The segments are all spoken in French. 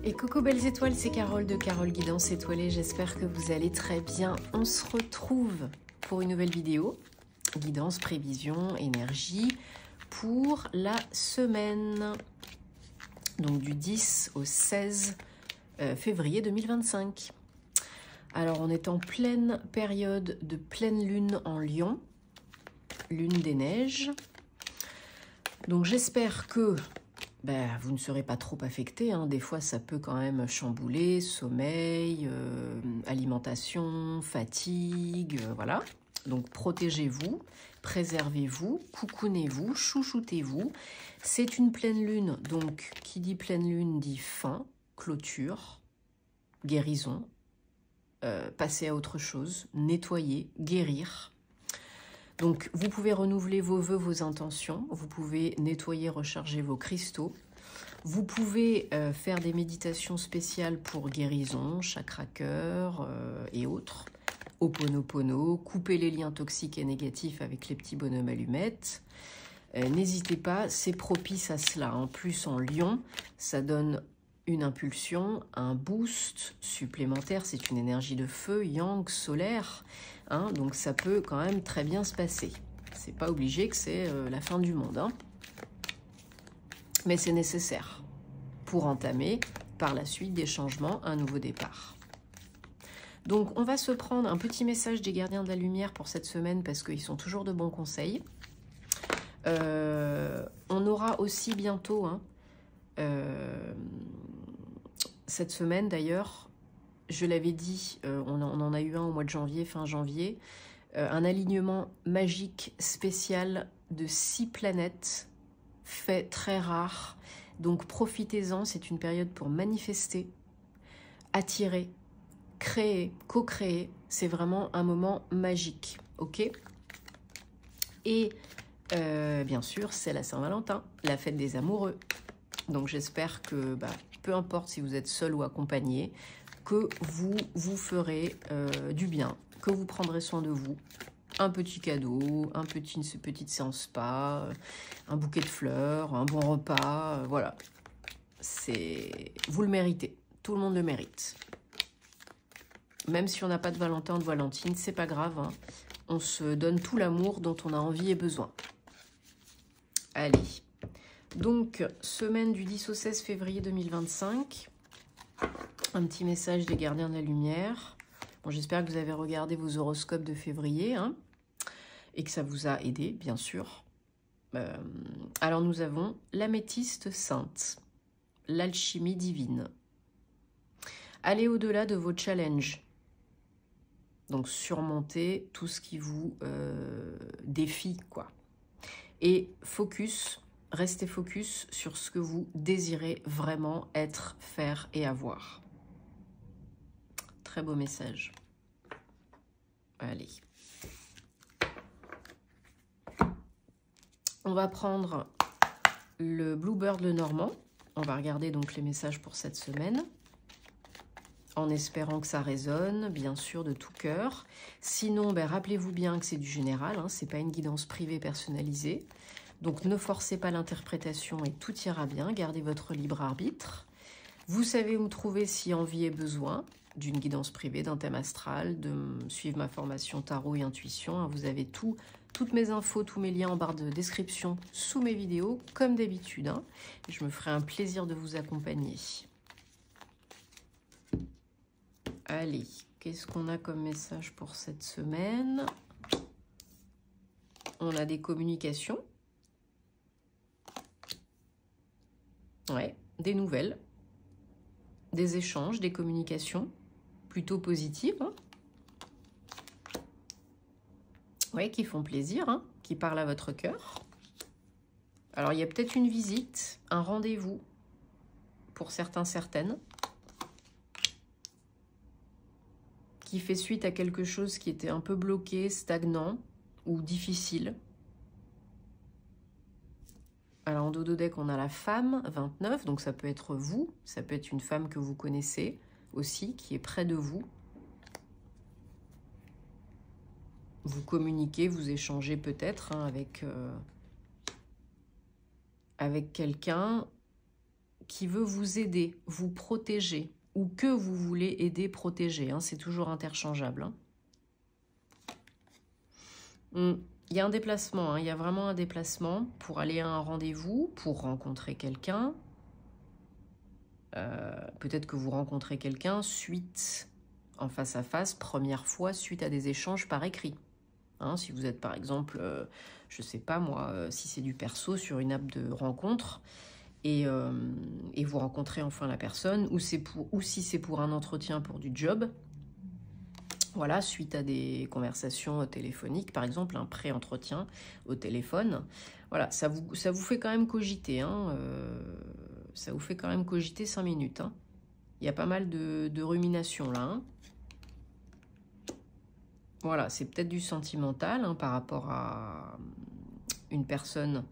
Et coucou belles étoiles, c'est Carole de Carole Guidance Étoilée, j'espère que vous allez très bien. On se retrouve pour une nouvelle vidéo, guidance, prévision, énergie, pour la semaine, donc du 10 au 16 février 2025. Alors on est en pleine période de pleine lune en Lion, lune des neiges, donc j'espère que vous ne serez pas trop affecté, hein. Des fois ça peut quand même chambouler, sommeil, alimentation, fatigue, voilà. Donc protégez-vous, préservez-vous, coucounez-vous, chouchoutez-vous. C'est une pleine lune, donc qui dit pleine lune dit fin, clôture, guérison, passer à autre chose, nettoyer, guérir. Donc, vous pouvez renouveler vos vœux, vos intentions. Vous pouvez nettoyer, recharger vos cristaux. Vous pouvez faire des méditations spéciales pour guérison, chakra cœur et autres. Ho'oponopono, couper les liens toxiques et négatifs avec les petits bonhommes allumettes. N'hésitez pas, c'est propice à cela. En plus, en Lion, ça donne une impulsion, un boost supplémentaire. C'est une énergie de feu, yang, solaire. Hein, donc ça peut quand même très bien se passer. C'est pas obligé que c'est la fin du monde. Hein. Mais c'est nécessaire pour entamer par la suite des changements, un nouveau départ. Donc on va se prendre un petit message des gardiens de la lumière pour cette semaine parce qu'ils sont toujours de bons conseils. On aura aussi bientôt, hein, cette semaine d'ailleurs, je l'avais dit, on en a eu un au mois de janvier, fin janvier, un alignement magique spécial de 6 planètes, fait très rare. Donc profitez-en, c'est une période pour manifester, attirer, créer, co-créer. C'est vraiment un moment magique, ok? Et bien sûr, c'est la Saint-Valentin, la fête des amoureux. Donc j'espère que, peu importe si vous êtes seul ou accompagné, que vous vous ferez du bien, que vous prendrez soin de vous. Un petit cadeau, une petite séance spa, un bouquet de fleurs, un bon repas, voilà. Vous le méritez, tout le monde le mérite. Même si on n'a pas de Valentin ou de Valentine, c'est pas grave, hein. On se donne tout l'amour dont on a envie et besoin. Allez, donc semaine du 10 au 16 février 2025. Un petit message des gardiens de la lumière. Bon, j'espère que vous avez regardé vos horoscopes de février, hein, et que ça vous a aidé, bien sûr. Alors, nous avons l'améthyste sainte, l'alchimie divine. Allez au-delà de vos challenges. Donc, surmonter tout ce qui vous défie, quoi. Et restez focus sur ce que vous désirez vraiment être, faire et avoir. Très beau message. Allez. On va prendre le Bluebird le Normand. On va regarder donc les messages pour cette semaine. En espérant que ça résonne, bien sûr, de tout cœur. Sinon, rappelez-vous bien que c'est du général, hein, c'est pas une guidance privée personnalisée. Donc ne forcez pas l'interprétation et tout ira bien. Gardez votre libre arbitre. Vous savez où me trouver si envie et besoin d'une guidance privée, d'un thème astral, de suivre ma formation tarot et intuition. Vous avez toutes mes infos, tous mes liens en barre de description sous mes vidéos, comme d'habitude. Hein. Je me ferai un plaisir de vous accompagner. Allez, qu'est-ce qu'on a comme message pour cette semaine? On a des communications. Ouais, des nouvelles. Des échanges, des communications plutôt positives. Hein. Ouais, qui font plaisir, hein, qui parlent à votre cœur. Alors, il y a peut-être une visite, un rendez-vous pour certains, certaines, qui fait suite à quelque chose qui était un peu bloqué, stagnant ou difficile. Alors, en dos de deck, on a la femme, 29, donc ça peut être vous, ça peut être une femme que vous connaissez aussi, qui est près de vous. Vous communiquez, vous échangez peut-être, hein, avec quelqu'un qui veut vous aider, vous protéger, ou que vous voulez aider, protéger. Hein, c'est toujours interchangeable. Hein. Il y a un déplacement, hein, il y a vraiment un déplacement pour aller à un rendez-vous, pour rencontrer quelqu'un. Peut-être que vous rencontrez quelqu'un suite, en face à face, première fois, suite à des échanges par écrit. Hein, si vous êtes par exemple, je ne sais pas moi, si c'est du perso sur une app de rencontre, et vous rencontrez enfin la personne, ou si c'est pour un entretien pour du job. Voilà, suite à des conversations téléphoniques, par exemple, un pré-entretien au téléphone. Voilà, ça vous fait quand même cogiter. Hein, ça vous fait quand même cogiter 5 minutes. Hein. Il y a pas mal de rumination là. Hein. Voilà, c'est peut-être du sentimental hein, par rapport à une personne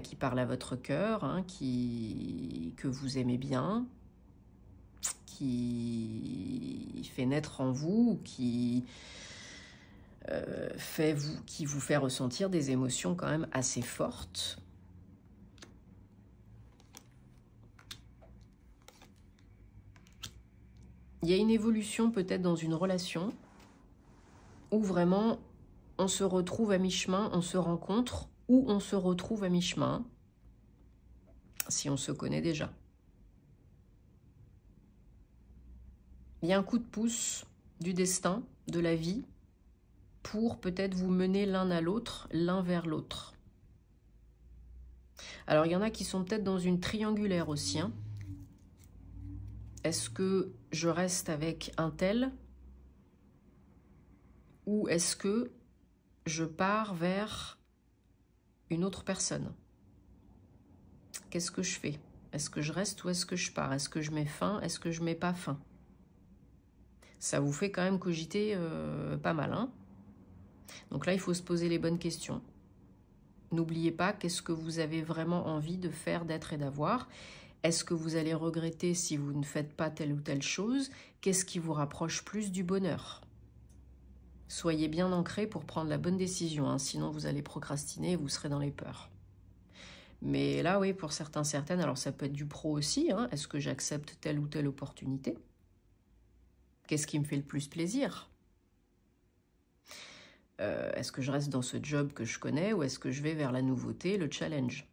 qui parle à votre cœur, hein, que vous aimez bien, qui fait naître en vous, qui vous fait ressentir des émotions quand même assez fortes. Il y a une évolution peut-être dans une relation où vraiment on se retrouve à mi-chemin, on se rencontre, ou on se retrouve à mi-chemin, si on se connaît déjà. Il y a un coup de pouce du destin, de la vie, pour peut-être vous mener l'un à l'autre, l'un vers l'autre. Alors, il y en a qui sont peut-être dans une triangulaire aussi. Hein. Est-ce que je reste avec un tel ou est-ce que je pars vers une autre personne? Qu'est-ce que je fais? Est-ce que je reste ou est-ce que je pars? Est-ce que je mets fin? Est-ce que je mets pas fin? Ça vous fait quand même cogiter pas mal. Hein. Donc là, il faut se poser les bonnes questions. N'oubliez pas qu'est-ce que vous avez vraiment envie de faire, d'être et d'avoir. Est-ce que vous allez regretter si vous ne faites pas telle ou telle chose? Qu'est-ce qui vous rapproche plus du bonheur? Soyez bien ancrés pour prendre la bonne décision, hein, sinon vous allez procrastiner et vous serez dans les peurs. Mais là, oui, pour certaines, alors ça peut être du pro aussi. Hein, est-ce que j'accepte telle ou telle opportunité? Qu'est-ce qui me fait le plus plaisir? Est-ce que je reste dans ce job que je connais ou est-ce que je vais vers la nouveauté, le challenge?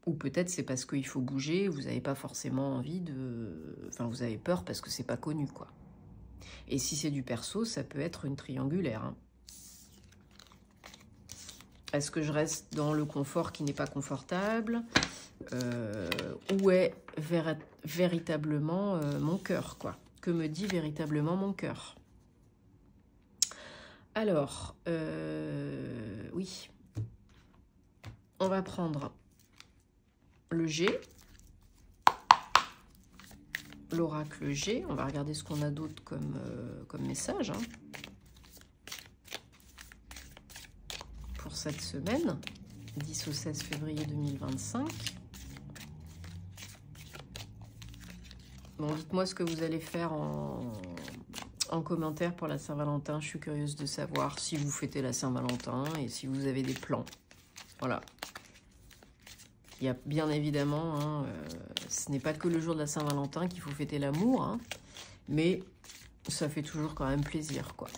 Ou peut-être c'est parce qu'il faut bouger, vous n'avez pas forcément envie de... Enfin, vous avez peur parce que c'est pas connu, quoi. Et si c'est du perso, ça peut être une triangulaire. Hein. Est-ce que je reste dans le confort qui n'est pas confortable? Où est véritablement mon cœur, quoi? Que me dit véritablement mon cœur? Alors, oui. On va prendre le G. L'oracle G. On va regarder ce qu'on a d'autre comme message. Hein. Pour cette semaine, 10 au 16 février 2025. Bon, dites-moi ce que vous allez faire en commentaire pour la Saint-Valentin. Je suis curieuse de savoir si vous fêtez la Saint-Valentin et si vous avez des plans. Voilà. Il y a bien évidemment, hein, ce n'est pas que le jour de la Saint-Valentin qu'il faut fêter l'amour, hein, mais ça fait toujours quand même plaisir, quoi.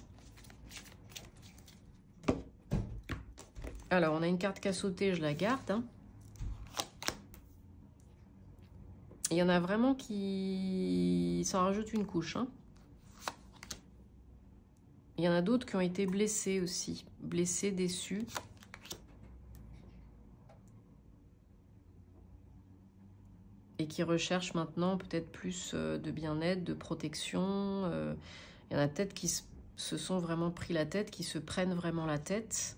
Alors, on a une carte qui a sauté, je la garde. Hein. Il y en a vraiment qui s'en rajoutent une couche. Hein. Il y en a d'autres qui ont été blessés aussi. Blessés, déçus. Et qui recherchent maintenant peut-être plus de bien-être, de protection. Il y en a peut-être qui se sont vraiment pris la tête, qui se prennent vraiment la tête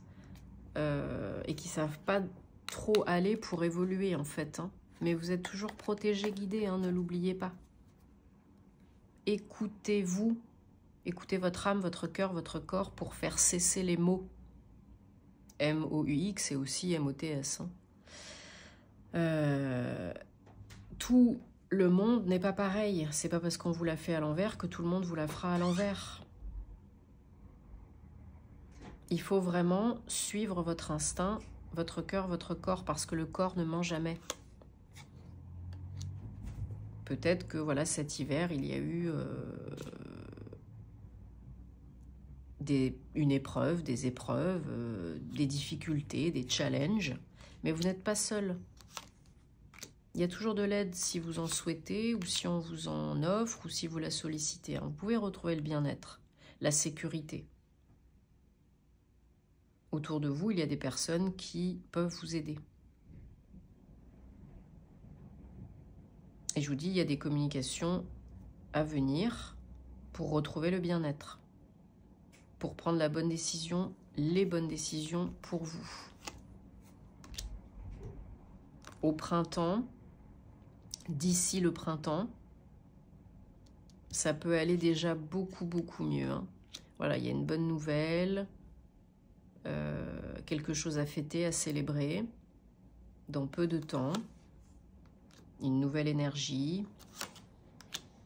et qui ne savent pas trop aller pour évoluer en fait. Hein. Mais vous êtes toujours protégés, guidés, hein, ne l'oubliez pas. Écoutez-vous, écoutez votre âme, votre cœur, votre corps pour faire cesser les mots. M-O-U-X et aussi M-O-T-S. Hein. Tout le monde n'est pas pareil. C'est pas parce qu'on vous l'a fait à l'envers que tout le monde vous la fera à l'envers. Il faut vraiment suivre votre instinct, votre cœur, votre corps, parce que le corps ne ment jamais. Peut-être que voilà, cet hiver, il y a eu une épreuve, des épreuves, des difficultés, des challenges, mais vous n'êtes pas seul. Il y a toujours de l'aide si vous en souhaitez, ou si on vous en offre, ou si vous la sollicitez. Vous pouvez retrouver le bien-être, la sécurité. Autour de vous, il y a des personnes qui peuvent vous aider. Et je vous dis, il y a des communications à venir pour retrouver le bien-être, pour prendre la bonne décision, les bonnes décisions pour vous. Au printemps, d'ici le printemps, ça peut aller déjà beaucoup mieux. Hein. Voilà, il y a une bonne nouvelle, quelque chose à fêter, à célébrer, dans peu de temps, une nouvelle énergie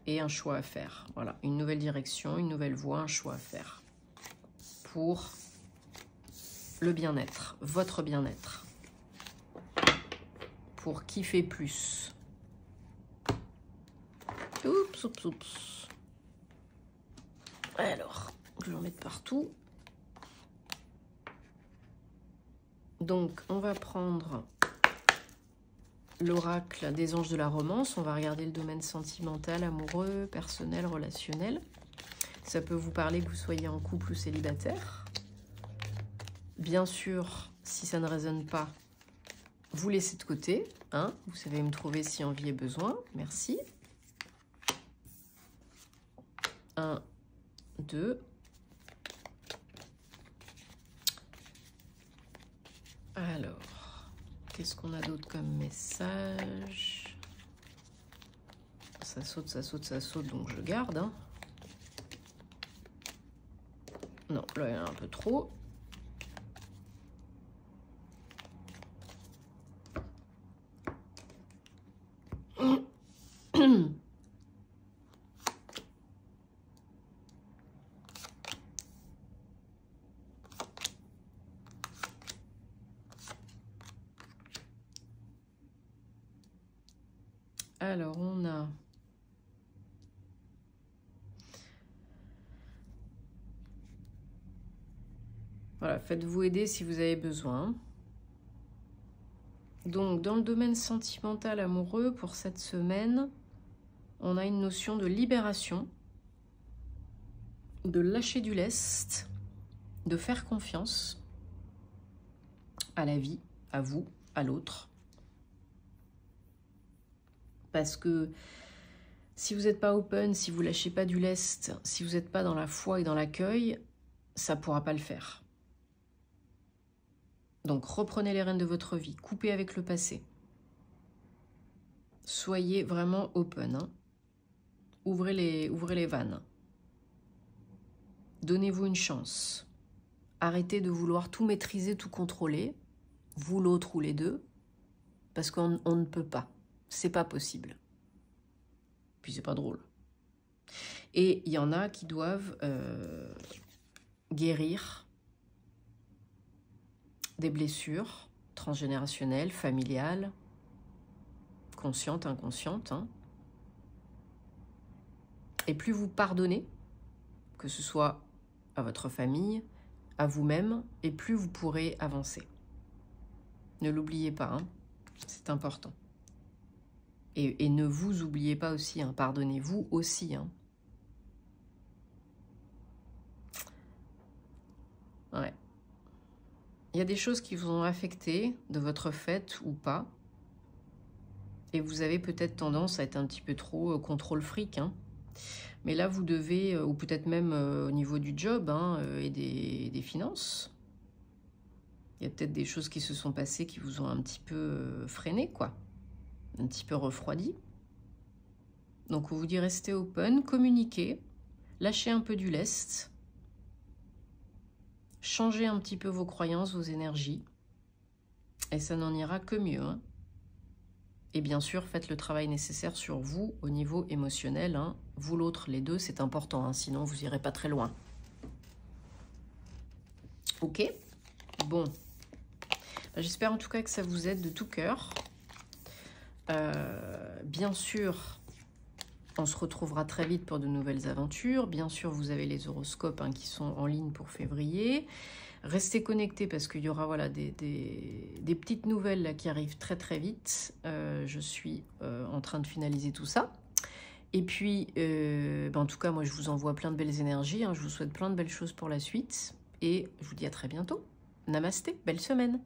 et un choix à faire. Voilà, une nouvelle direction, une nouvelle voie, un choix à faire pour le bien-être, votre bien-être, pour kiffer plus. Oups, oups, oups. Alors, je vais en mettre partout. Donc, on va prendre l'oracle des anges de la romance. On va regarder le domaine sentimental, amoureux, personnel, relationnel. Ça peut vous parler que vous soyez en couple ou célibataire. Bien sûr, si ça ne résonne pas, vous laissez de côté. Hein. Vous savez me trouver si envie et besoin. Merci. 1, 2. Alors, qu'est-ce qu'on a d'autre comme message? Ça saute, ça saute, ça saute, donc je garde. Hein. Non, là, il y en a un peu trop. Alors, on a... Voilà, faites-vous aider si vous avez besoin. Donc, dans le domaine sentimental amoureux, pour cette semaine, on a une notion de libération, de lâcher du lest, de faire confiance à la vie, à vous, à l'autre. Parce que si vous n'êtes pas open, si vous lâchez pas du lest, si vous n'êtes pas dans la foi et dans l'accueil, ça ne pourra pas le faire. Donc reprenez les rênes de votre vie, coupez avec le passé. Soyez vraiment open. Hein. Ouvrez les vannes. Donnez-vous une chance. Arrêtez de vouloir tout maîtriser, tout contrôler, vous, l'autre ou les deux, parce qu'on ne peut pas. C'est pas possible. Puis c'est pas drôle. Et il y en a qui doivent guérir des blessures transgénérationnelles, familiales, conscientes, inconscientes. Hein. Et plus vous pardonnez, que ce soit à votre famille, à vous-même, et plus vous pourrez avancer. Ne l'oubliez pas, hein. C'est important. Et ne vous oubliez pas aussi, hein. Pardonnez-vous aussi. Hein. Ouais. Il y a des choses qui vous ont affecté de votre fait ou pas. Et vous avez peut-être tendance à être un petit peu trop contrôle fric. Hein. Mais là, vous devez, ou peut-être même au niveau du job hein, et des finances, il y a peut-être des choses qui se sont passées qui vous ont un petit peu freiné, quoi. Un petit peu refroidi. Donc, on vous dit restez open, communiquez, lâchez un peu du lest, changez un petit peu vos croyances, vos énergies, et ça n'en ira que mieux. Hein. Et bien sûr, faites le travail nécessaire sur vous au niveau émotionnel. Hein. Vous, l'autre, les deux, c'est important, hein, sinon vous n'irez pas très loin. Ok? Bon. J'espère en tout cas que ça vous aide de tout cœur. Bien sûr, On se retrouvera très vite pour de nouvelles aventures. Bien sûr, vous avez les horoscopes qui sont en ligne pour février. Restez connectés parce qu'il y aura voilà, des petites nouvelles là, qui arrivent très très vite. Je suis en train de finaliser tout ça. Et puis, en tout cas, moi je vous envoie plein de belles énergies. Je vous souhaite plein de belles choses pour la suite. Et je vous dis à très bientôt. Namasté, belle semaine.